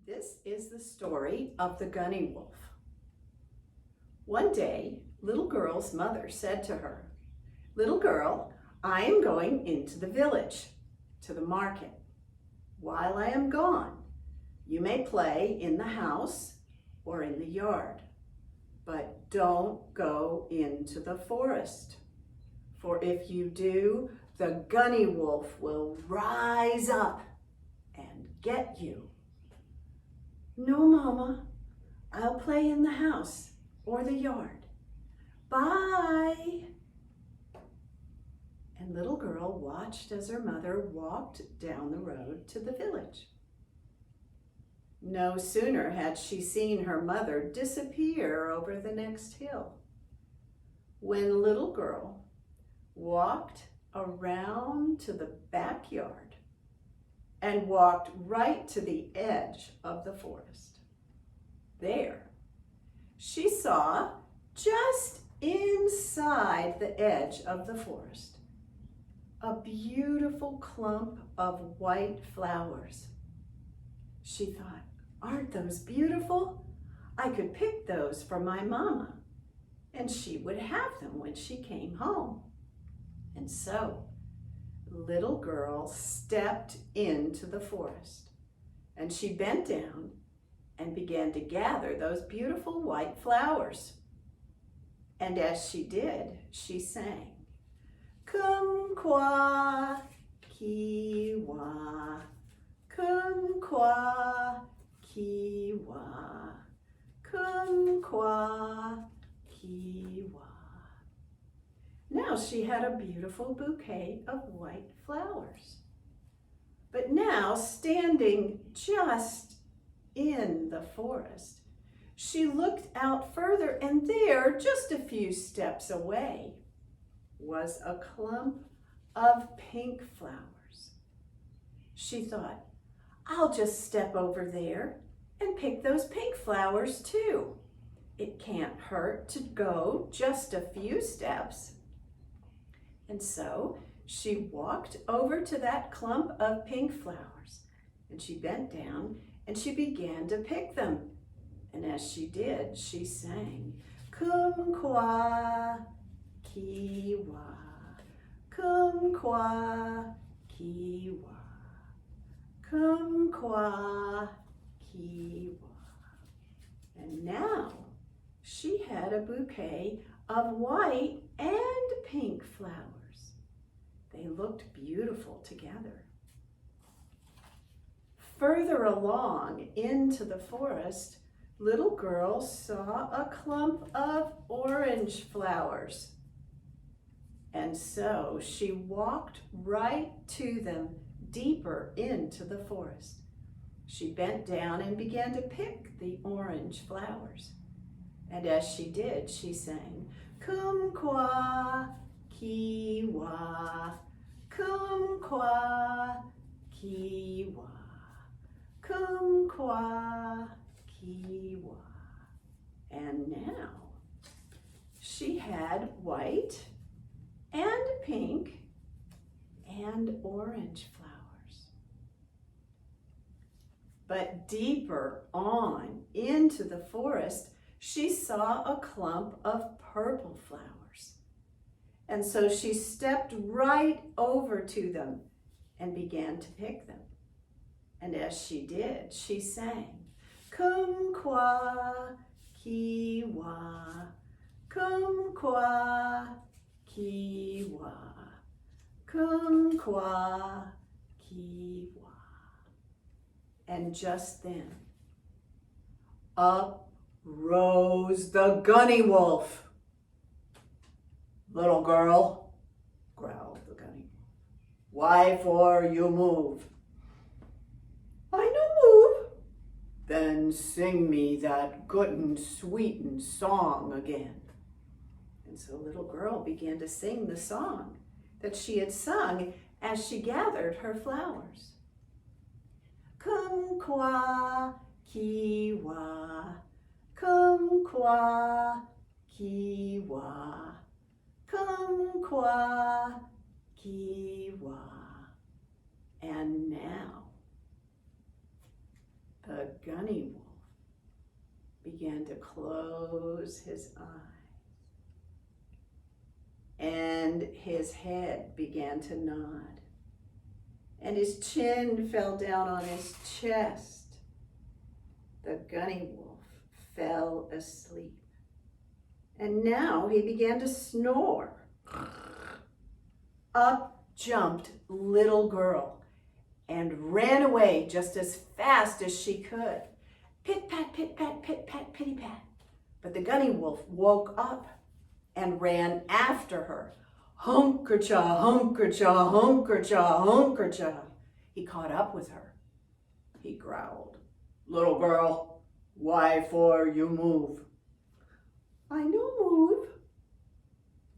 This is the story of the Gunniwolf. One day, little girl's mother said to her, "Little girl, I am going into the village, to the market. While I am gone, you may play in the house or in the yard, but don't go into the forest. For if you do, the Gunniwolf will rise up and get you." "No, Mama, I'll play in the house or the yard. Bye." And little girl watched as her mother walked down the road to the village. No sooner had she seen her mother disappear over the next hill, when little girl walked around to the backyard and walked right to the edge of the forest. There, she saw, just inside the edge of the forest, a beautiful clump of white flowers. She thought, "Aren't those beautiful? I could pick those for my mama, and she would have them when she came home." And so, little girl stepped into the forest, and she bent down and began to gather those beautiful white flowers. And as she did, she sang, "Kumquat, kiwa, kumquat, kiwa, kumquat, kiwa." Now she had a beautiful bouquet of white flowers. But now, standing just in the forest, she looked out further, and there, just a few steps away, was a clump of pink flowers. She thought, "I'll just step over there and pick those pink flowers too. It can't hurt to go just a few steps." And so she walked over to that clump of pink flowers, and she bent down and she began to pick them. And as she did, she sang, "Kumquat, kiwa, kumquat, kiwa, kumquat, kiwa." And now she had a bouquet of white and pink flowers. They looked beautiful together. Further along into the forest, little girl saw a clump of orange flowers. And so she walked right to them deeper into the forest. She bent down and began to pick the orange flowers. And as she did, she sang, "Kumquat, kiwa, kumquat, kiwa, kumquat, kiwa." And now she had white and pink and orange flowers. But deeper on into the forest, she saw a clump of purple flowers. And so she stepped right over to them and began to pick them. And as she did, she sang, "Kumquat, kiwa, kumquat, kiwa, kumquat, kiwa." And just then, up rose the Gunniwolf. "Little girl," growled the Gunniwolf, "why for you move?" "I no move." "Then sing me that good and sweet and song again." And so little girl began to sing the song that she had sung as she gathered her flowers. "Kumquat, kiwa, kumquat, kiwa, kumquat, kiwa." And now The Gunniwolf began to close his eyes, and his head began to nod, and his chin fell down on his chest. The Gunniwolf fell asleep, and now he began to snore. Up jumped little girl and ran away just as fast as she could. Pit-pat, pit-pat, pit-pat, pitty-pat. But the Gunniwolf woke up and ran after her. Hunker-cha, hunker-cha, hunker-cha, hunker-cha. He caught up with her. He growled, "Little girl, why for you move?" "I no move."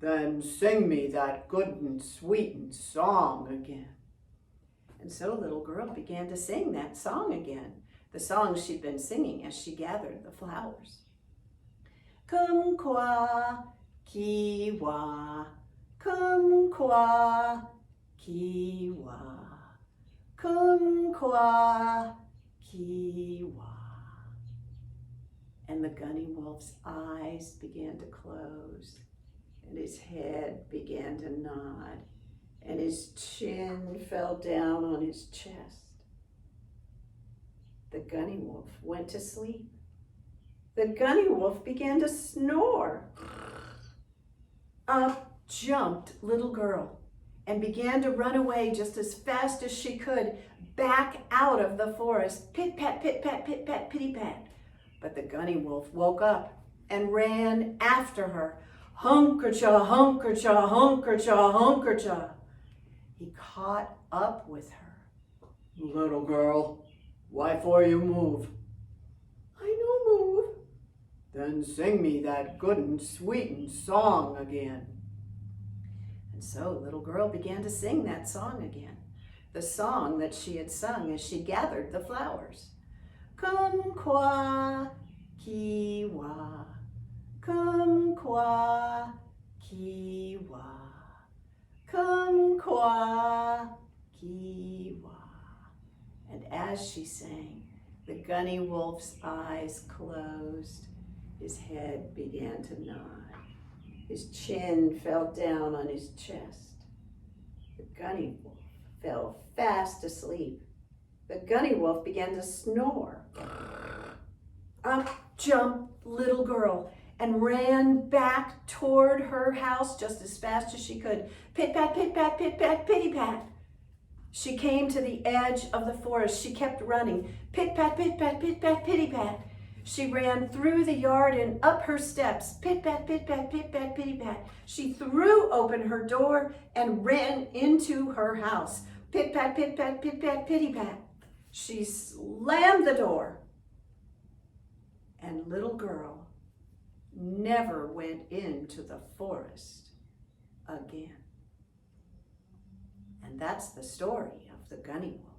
"Then sing me that good and sweet and song again." And so little girl began to sing that song again, the song she'd been singing as she gathered the flowers. Kumquat, kiwa, kumquat, kiwa, kumquat, kiwa. And the Gunniwolf's eyes began to close, and his head began to nod, and his chin fell down on his chest. The Gunniwolf went to sleep. The Gunniwolf began to snore. Up jumped little girl and began to run away just as fast as she could, back out of the forest. Pit-pat, pit-pat, pit-pat, pitty-pat. But the Gunniwolf woke up and ran after her. Hunker-cha, hunker-cha, hunker-cha, hunker-cha. He caught up with her. "Little girl, why for you move?" "I no move." "Then sing me that good and sweet and song again." And so little girl began to sing that song again, the song that she had sung as she gathered the flowers. Kumquat, kiwa, kumquat, kiwa, kumquat, kiwa. And as she sang, the Gunniwolf's eyes closed. His head began to nod. His chin fell down on his chest. The Gunniwolf fell fast asleep. The Gunniwolf began to snore. Up jumped little girl and ran back toward her house just as fast as she could. Pit-pat, pit-pat, pit-pat, pitty-pat. She came to the edge of the forest. She kept running. Pit-pat, pit-pat, pit-pat, pitty-pat. She ran through the yard and up her steps. Pit-pat, pit-pat, pit-pat, pitty-pat. She threw open her door and ran into her house. Pit-pat, pit-pat, pit-pat, pitty-pat. She slammed the door. And little girl never went into the forest again. And that's the story of the Gunniwolf.